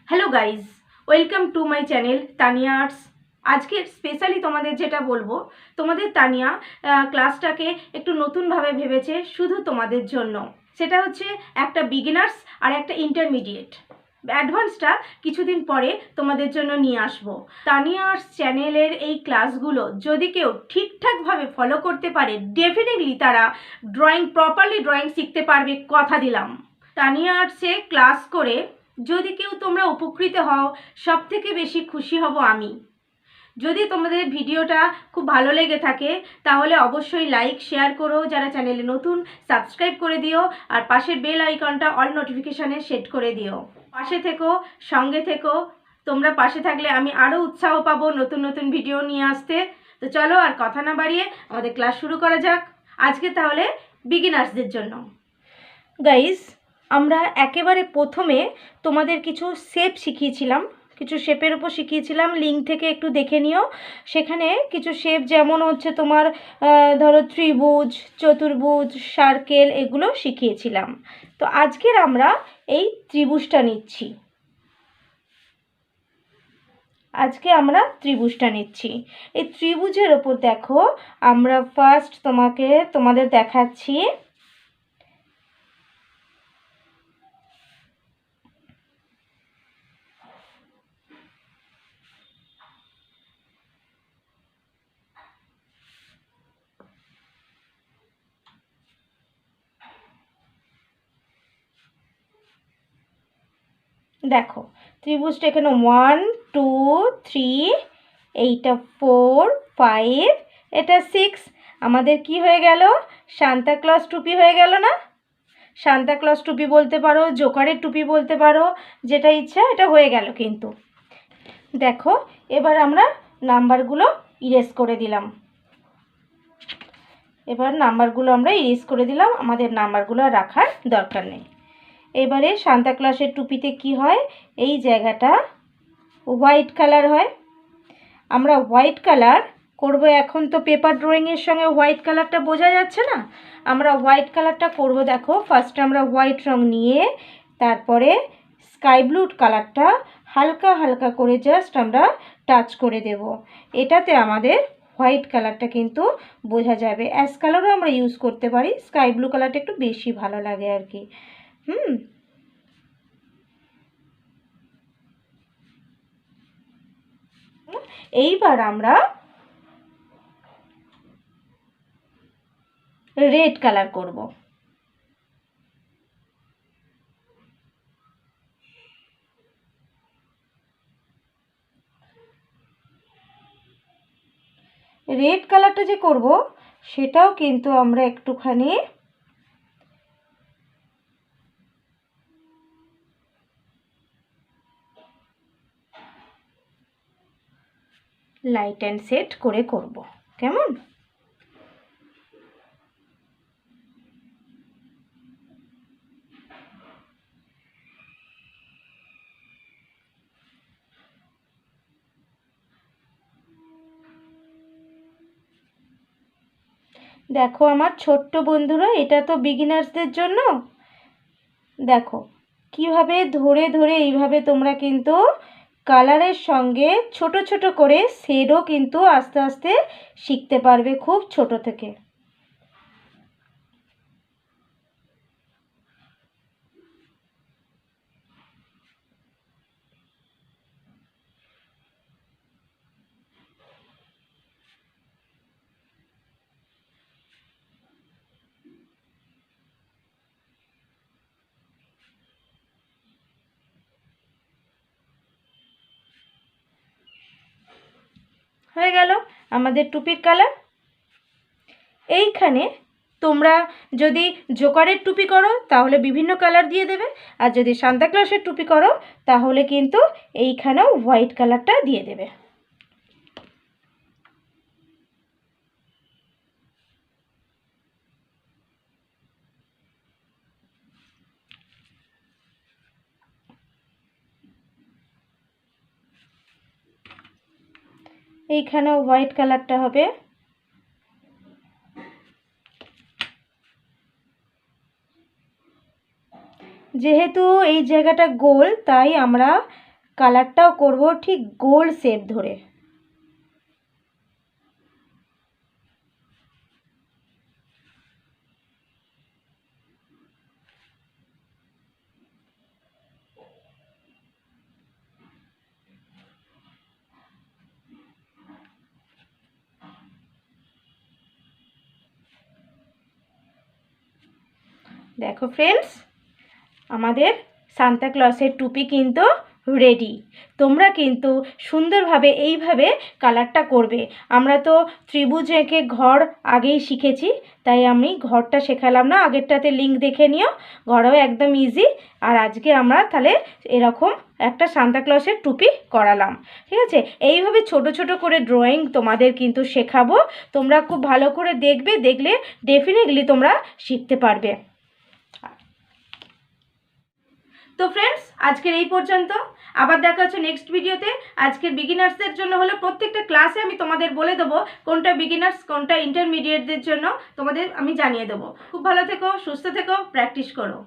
Hello guys, welcome to my channel Tania arts. আজকে specially তোমাদের যেটা বলবো, তোমাদের তানিয়া ক্লাসটাকে একটু নতুনভাবে ভেবেছে শুধু তোমাদের জন্য। সেটা হচ্ছে একটা বিগিনার্স আর একটা ইন্টারমিডিয়েট। অ্যাডভান্সটা কিছুদিন পরে তোমাদের জন্য নিয়ে আসবো। তানিয়া আর্টস চ্যানেলের এই ক্লাসগুলো যদি কেউ ঠিকঠাকভাবে ফলো করতে পারে, ডেফিনেটলি তারা প্রপারলি ড্রয়িং শিখতে পারবে, কথা দিলাম। তানিয়া আর্টসে ক্লাস করে যদি কেউ তোমরা উপকৃত হও, সব থেকে বেশি খুশি হব আমি। যদি তোমাদের ভিডিওটা খুব ভালো লেগে থাকে তাহলে অবশ্যই লাইক শেয়ার করো, যারা চ্যানেলে নতুন সাবস্ক্রাইব করে দিও, আর পাশের বেল আইকনটা অল নোটিফিকেশানে সেট করে দিও। পাশে থেকো, সঙ্গে থেকো। তোমরা পাশে থাকলে আমি আরও উৎসাহ পাবো নতুন নতুন ভিডিও নিয়ে আসতে। তো চলো আর কথা না বাড়িয়ে আমাদের ক্লাস শুরু করা যাক। আজকে তাহলে বিগিনার্সদের জন্য। গাইস, আমরা একেবারে প্রথমে তোমাদের কিছু শেপ শিখিয়েছিলাম, কিছু শেপের উপর শিখিয়েছিলাম, লিঙ্ক থেকে একটু দেখে নিও। সেখানে কিছু শেপ যেমন হচ্ছে তোমার ধরো ত্রিভুজ, চতুর্ভুজ, সার্কেল, এগুলো শিখিয়েছিলাম। তো আজকের আমরা এই ত্রিভুজটা নিচ্ছি। এই ত্রিভুজের ওপর দেখো, আমরা ফার্স্ট তোমাদের দেখাচ্ছি দেখো ত্রিভুজটা এখানে 1 2 3, এইটা 4 5, এটা 6। আমাদের কি হয়ে গেল? সান্তাক্লজ টুপি হয়ে গেল না? সান্তাক্লজ টুপি বলতে পারো, জোকারের টুপি বলতে পারো, যেটা ইচ্ছা এটা হয়ে গেল। কিন্তু দেখো এবার আমরা নাম্বারগুলো ইরেজ করে দিলাম। আমাদের নাম্বারগুলো রাখার দরকার নেই। এবারে সান্তাক্লজের টুপিতে কি হয়, এই জায়গাটা হোয়াইট কালার হয়। আমরা হোয়াইট কালার করব। এখন তো পেপার ড্রয়িংয়ের সঙ্গে হোয়াইট কালারটা বোঝা যাচ্ছে না, আমরা হোয়াইট কালারটা করব। দেখো ফার্স্টে আমরা হোয়াইট রং নিয়ে তারপরে স্কাই ব্লু কালারটা হালকা হালকা করে জাস্ট আমরা টাচ করে দেব। এটাতে আমাদের হোয়াইট কালারটা কিন্তু বোঝা যাবে। অ্যাশ কালারও আমরা ইউজ করতে পারি, স্কাই ব্লু কালারটা একটু বেশি ভালো লাগে আর কি। এইবার আমরা রেড কালার করব। রেড কালারটা যে করব সেটাও কিন্তু আমরা একটুখানি লাইট অ্যান্ড সেট করে করব। কেমন? দেখো আমার ছোট্ট বন্ধুরা, এটা তো বিগিনার্সদের জন্য। দেখো কিভাবে ধরে ধরে এইভাবে তোমরা কিন্তু কালারের সঙ্গে ছোট ছোট করে শেডও কিন্তু আস্তে আস্তে শিখতে পারবে খুব ছোট থেকে। হয়ে গেল আমাদের টুপির কালার। এইখানে তোমরা যদি জোকারের টুপি করো তাহলে বিভিন্ন কালার দিয়ে দেবে, আর যদি সান্তাক্লজের টুপি করো তাহলে কিন্তু এইখানেও হোয়াইট কালারটা দিয়ে দেবে। এইখানেও হোয়াইট কালারটা হবে। যেহেতু এই জায়গাটা গোল তাই আমরা কালারটাও করব ঠিক গোল শেপ ধরে। দেখো ফ্রেন্ডস, আমাদের সান্তা ক্লসের টুপি কিন্তু রেডি। তোমরা কিন্তু সুন্দরভাবে এইভাবে কালারটা করবে। আমরা তো ত্রিভুজ এঁকে ঘর আগেই শিখেছি, তাই আমি ঘরটা শেখালাম না, আগেরটাতে লিঙ্ক দেখে নিও, ঘরেও একদম ইজি। আর আজকে আমরা তাহলে এরকম একটা সান্তা ক্লসের টুপি করালাম, ঠিক আছে? এইভাবে ছোট ছোট করে ড্রয়িং তোমাদের কিন্তু শেখাবো, তোমরা খুব ভালো করে দেখবে, দেখলে ডেফিনেটলি তোমরা শিখতে পারবে। তো ফ্রেন্ডস, আজকের এই পর্যন্ত, আবার দেখা হচ্ছে নেক্সট ভিডিওতে। আজকের বিগিনার্সদের জন্য হলো প্রত্যেকটা ক্লাসে আমি তোমাদের বলে দেবো কোনটা বিগিনার্স কোনটা ইন্টারমিডিয়েটদের জন্য তোমাদের আমি জানিয়ে দেবো। খুব ভালো থেকো, সুস্থ থেকো, প্র্যাকটিস করো।